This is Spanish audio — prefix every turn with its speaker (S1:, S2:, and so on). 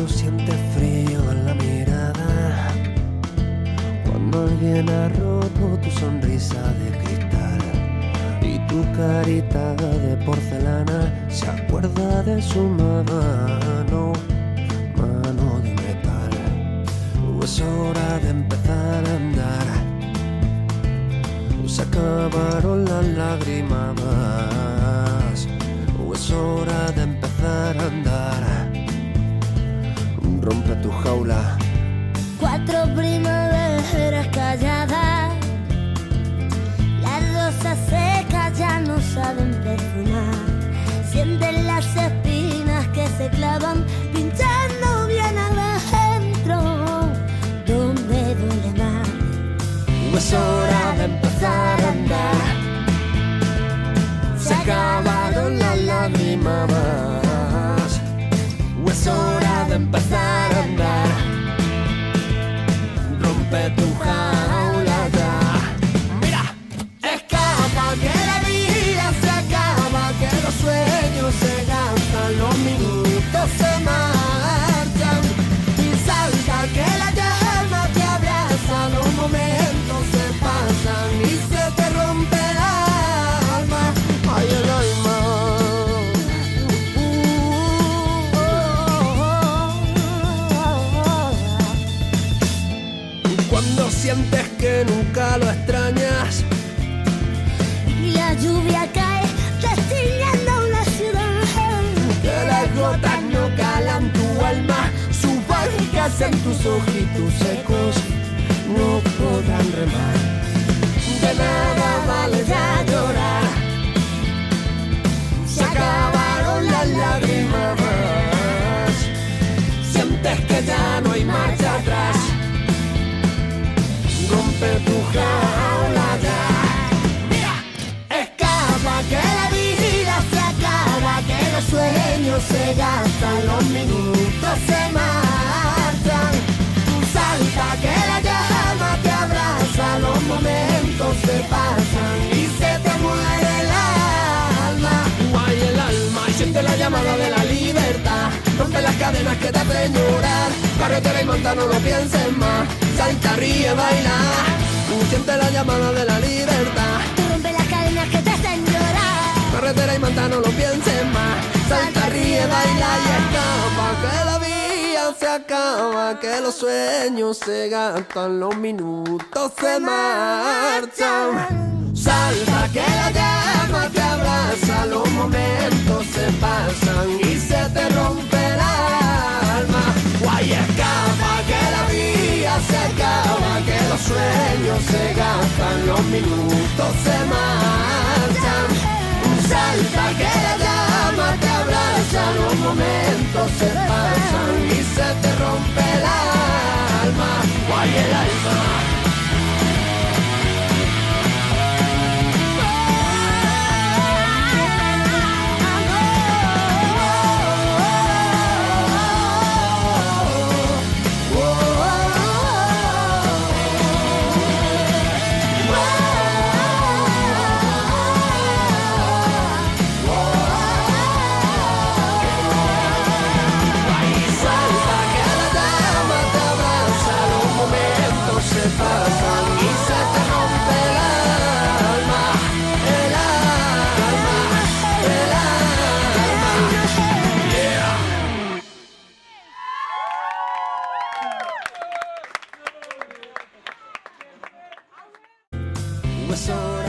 S1: Cuando sientes frío en la mirada, cuando alguien ha roto tu sonrisa de cristal y tu carita de porcelana se acuerda de su mano, mano de metal. Es hora de empezar a andar, se acabaron las lágrimas. Es hora de empezar a andar, rompe tu jaula.
S2: 4 primaveras calladas, las rosas secas ya no saben perfumar. Sienten las espinas que se clavan, pinchando bien adentro, donde duele más.
S1: Es hora de empezar a andar, se acabaron las lágrimas. Es hora de empezar a andar, rompe tu jaula ya. Mira, escapa que la vida se acaba, que los sueños se gastan, los minutos se marchan. Y salta que la llama te abraza, los momentos se pasan y se te rompe el alma. Ay, el alma. Cuando sientes que nunca lo extrañas
S2: Y la lluvia cae destiñendo una ciudad,
S1: que las gotas no calan tu alma, sus barcas en tus ojitos secos no podrán remar. De nada vale ya llorar, se acabaron las lágrimas. Sientes que ya no hay marcha atrás, rompe tu jaula ya. Mira, escapa que la vida se acaba, que los sueños se gastan, los minutos se marchan. Salta que la llama te abraza, los momentos se pasan y se te muere el alma. Guay el alma y siente la llamada de la libertad, rompe las cadenas que te hacen llorar. Carretera y monta, no lo pienses más, salta, ríe, baila. Siente la llamada de la libertad,
S2: rompe las cadenas que te hacen llorar.
S1: carretera y monta, no lo pienses más, salta, ríe, baila y escapa que la vida se acaba, que los sueños se gastan, los minutos se marchan. Salta que la llama te abraza, los momentos se pasan y se te rompe el alma. Guay, escapa que la vida se acaba, que los sueños se gastan, los minutos se marchan. Salta que la llama te abraza, los momentos se pasan y se te rompe el alma. Guay, el alma. Es hora